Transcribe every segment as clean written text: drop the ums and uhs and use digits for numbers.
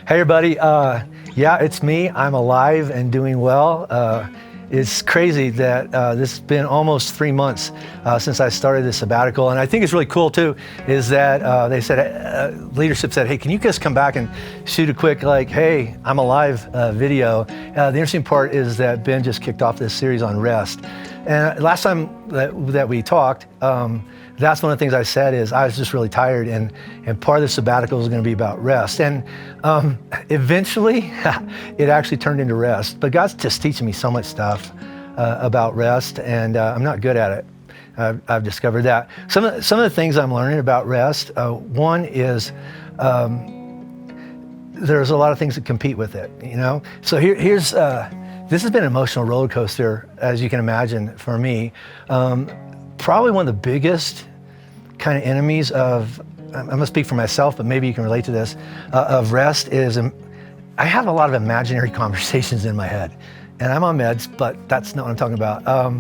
Hey everybody, yeah, it's me. I'm alive and doing well. It's crazy that this has been almost 3 months since I started this sabbatical. And I think it's really cool too, is that they said, leadership said, hey, can you guys come back and shoot a quick hey, I'm alive video. The interesting part is that Ben just kicked off this series on rest. And last time that we talked, that's one of the things I said is I was just really tired, and part of the sabbatical was going to be about rest. And eventually, it actually turned into rest. But God's just teaching me so much stuff about rest, and I'm not good at it. I've discovered that. Some of the things I'm learning about rest, one is there's a lot of things that compete with it, you know? So here's, this has been an emotional roller coaster, as you can imagine, for me. Probably one of the biggest kind of enemies of, I'm gonna speak for myself, but maybe you can relate to this, of rest is, I have a lot of imaginary conversations in my head. And I'm on meds, but that's not what I'm talking about.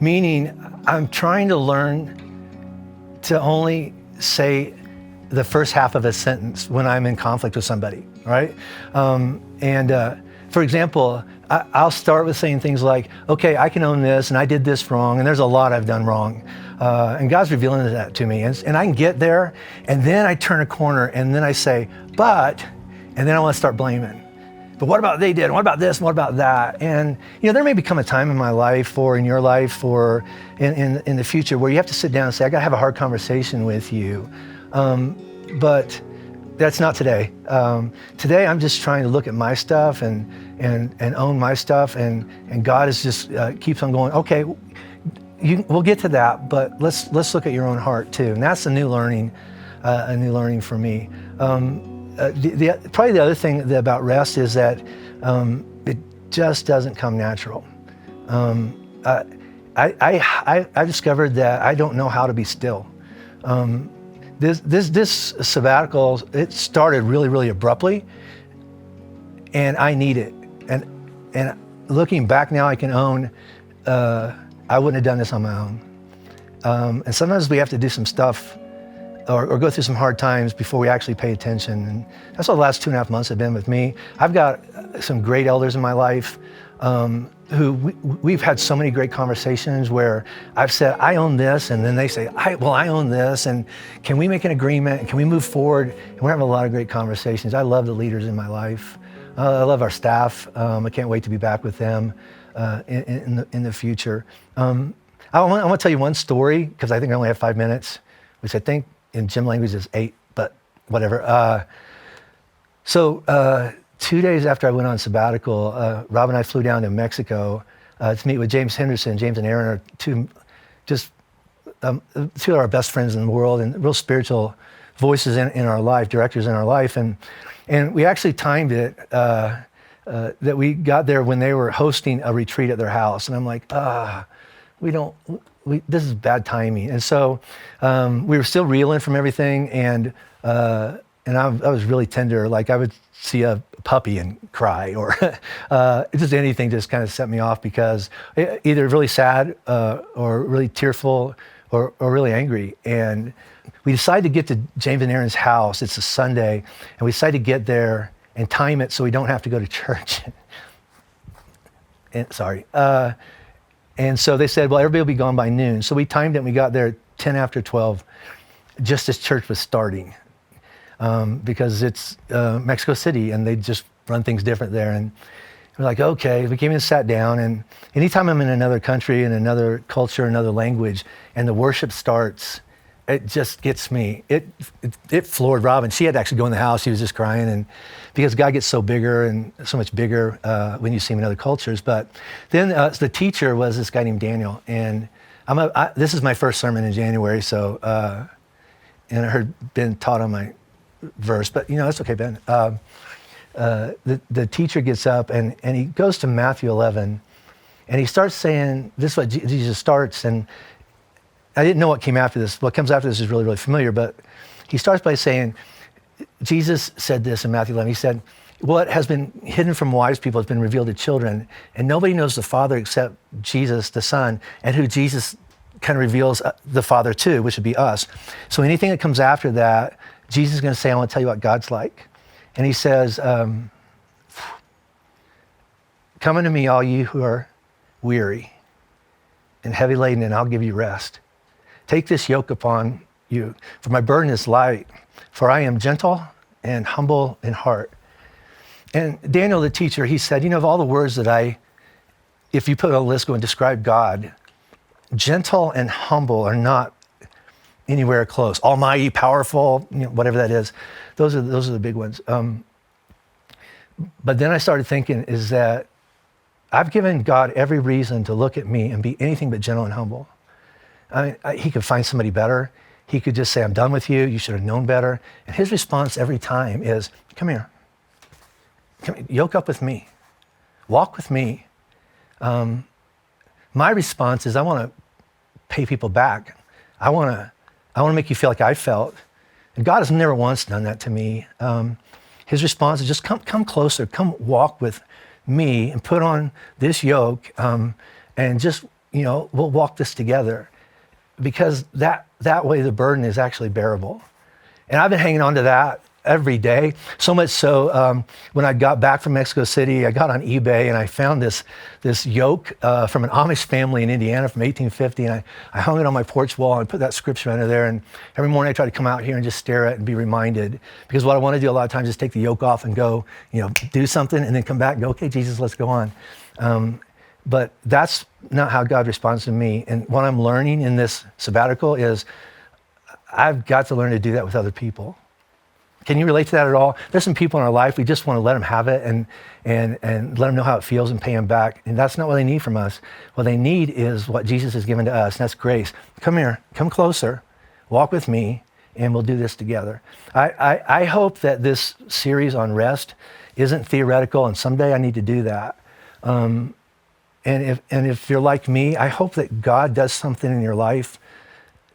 Meaning, I'm trying to learn to only say the first half of a sentence when I'm in conflict with somebody, right? For example, I'll start with saying things like, okay, I can own this, and I did this wrong, and there's a lot I've done wrong. And God's revealing that to me. And I can get there, and then I turn a corner, and then I say, but, and then I want to start blaming. But what about they did? And what about this? And what about that? And there may become a time in my life, or in your life, or in the future, where you have to sit down and say, I got to have a hard conversation with you. But that's not today. Today, I'm just trying to look at my stuff and own my stuff, and God is just keeps on going. Okay, we'll get to that, but let's look at your own heart too, and that's a new learning for me. Probably the other thing about rest is that it just doesn't come natural. I discovered that I don't know how to be still. This sabbatical, it started really, really abruptly, and I need it. And looking back now, I can own, I wouldn't have done this on my own. And sometimes we have to do some stuff or go through some hard times before we actually pay attention. And that's what the last 2.5 months have been with me. I've got some great elders in my life who we've had so many great conversations where I've said, I own this, and then they say, I own this, and can we make an agreement, and can we move forward? And we're having a lot of great conversations. I love the leaders in my life. I love our staff. I can't wait to be back with them in the future. I want to tell you one story, because I think I only have 5 minutes, which I think in gym language is 8, but whatever. So 2 days after I went on sabbatical, Rob and I flew down to Mexico to meet with James Henderson. James and Aaron are two of our best friends in the world, and real spiritual voices in our life, directors in our life. And we actually timed it that we got there when they were hosting a retreat at their house. And I'm like, this is bad timing. And so we were still reeling from everything, and I was really tender. Like I would see a puppy and cry, or just anything just kind of set me off, because either really sad or really tearful or really angry. And we decided to get to James and Aaron's house. It's a Sunday, and we decided to get there and time it so we don't have to go to church. And so they said, well, everybody will be gone by noon. So we timed it, and we got there 10 after 12, just as church was starting. Because it's Mexico City, and they just run things different there. And we're like, okay, we came in and sat down, and anytime I'm in another country, in another culture, another language, and the worship starts, it just gets me. It floored Robin. She had to actually go in the house. She was just crying, and because God gets so bigger and so much bigger when you see him in other cultures. But then the teacher was this guy named Daniel, and this is my first sermon in January, so and I heard Ben taught on my verse, but that's okay, Ben. The teacher gets up and he goes to Matthew 11, and he starts saying, this is what Jesus starts, and I didn't know what came after this. What comes after this is really, really familiar, but he starts by saying, Jesus said this in Matthew 11. He said, what has been hidden from wise people has been revealed to children, and nobody knows the Father except Jesus, the Son, and who Jesus kind of reveals the Father to, which would be us. So anything that comes after that, Jesus is going to say, I want to tell you what God's like. And he says, come unto me, all you who are weary and heavy laden, and I'll give you rest. Take this yoke upon you, for my burden is light, for I am gentle and humble in heart. And Daniel, the teacher, he said, of all the words that if you put on a list, go and describe God, gentle and humble are not anywhere close. Almighty, powerful, whatever that is. Those are the big ones. But then I started thinking is that I've given God every reason to look at me and be anything but gentle and humble. He could find somebody better. He could just say, I'm done with you. You should have known better. And his response every time is, come here. Yoke up with me. Walk with me. My response is, I want to pay people back. I want to make you feel like I felt. And God has never once done that to me. His response is just come closer, come walk with me and put on this yoke, and just, we'll walk this together, because that way the burden is actually bearable. And I've been hanging on to that every day, so much so when I got back from Mexico City, I got on eBay and I found this yoke from an Amish family in Indiana from 1850, and I hung it on my porch wall and put that scripture under there, and every morning I try to come out here and just stare at it and be reminded, because what I want to do a lot of times is take the yoke off and go, do something, and then come back and go, okay, Jesus, let's go on. But that's not how God responds to me. And what I'm learning in this sabbatical is I've got to learn to do that with other people. Can you relate to that at all? There's some people in our life, we just want to let them have it and let them know how it feels and pay them back. And that's not what they need from us. What they need is what Jesus has given to us, and that's grace. Come here, come closer, walk with me, and we'll do this together. I hope that this series on rest isn't theoretical, and someday I need to do that. And if you're like me, I hope that God does something in your life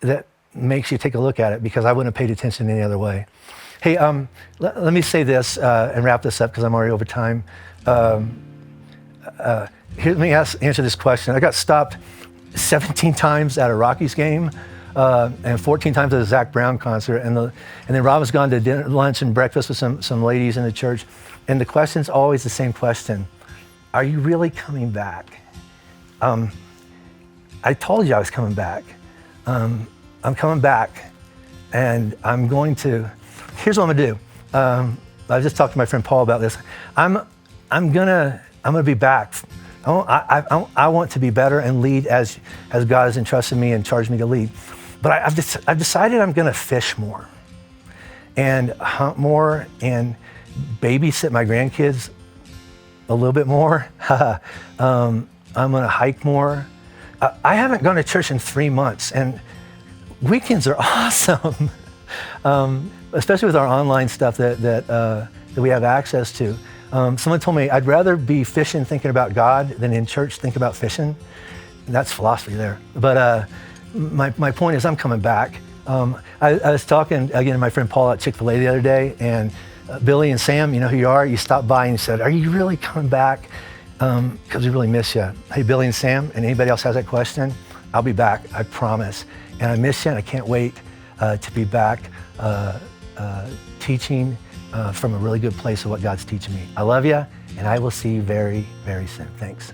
that makes you take a look at it, because I wouldn't have paid attention any other way. Hey, let me say this and wrap this up, because I'm already over time. Let me answer this question. I got stopped 17 times at a Rockies game and 14 times at a Zach Brown concert. And then Rob has gone to dinner, lunch and breakfast with some ladies in the church. And the question's always the same question. Are you really coming back? I told you I was coming back. I'm coming back, and I'm going to, here's what I'm gonna do. I just talked to my friend Paul about this. I'm gonna be back. I want to be better and lead as God has entrusted me and charged me to lead. But I've decided I'm gonna fish more and hunt more and babysit my grandkids a little bit more. I'm gonna hike more. I haven't gone to church in 3 months, and weekends are awesome, especially with our online stuff that we have access to. Someone told me I'd rather be fishing thinking about God than in church think about fishing. And that's philosophy there. But my point is I'm coming back. I was talking again to my friend Paul at Chick-fil-A the other day, and Billy and Sam, you know who you are, you stopped by and you said, are you really coming back? Because we really miss you. Hey, Billy and Sam, and anybody else has that question, I'll be back, I promise. And I miss you, and I can't wait to be back teaching from a really good place of what God's teaching me. I love you, and I will see you very, very soon. Thanks.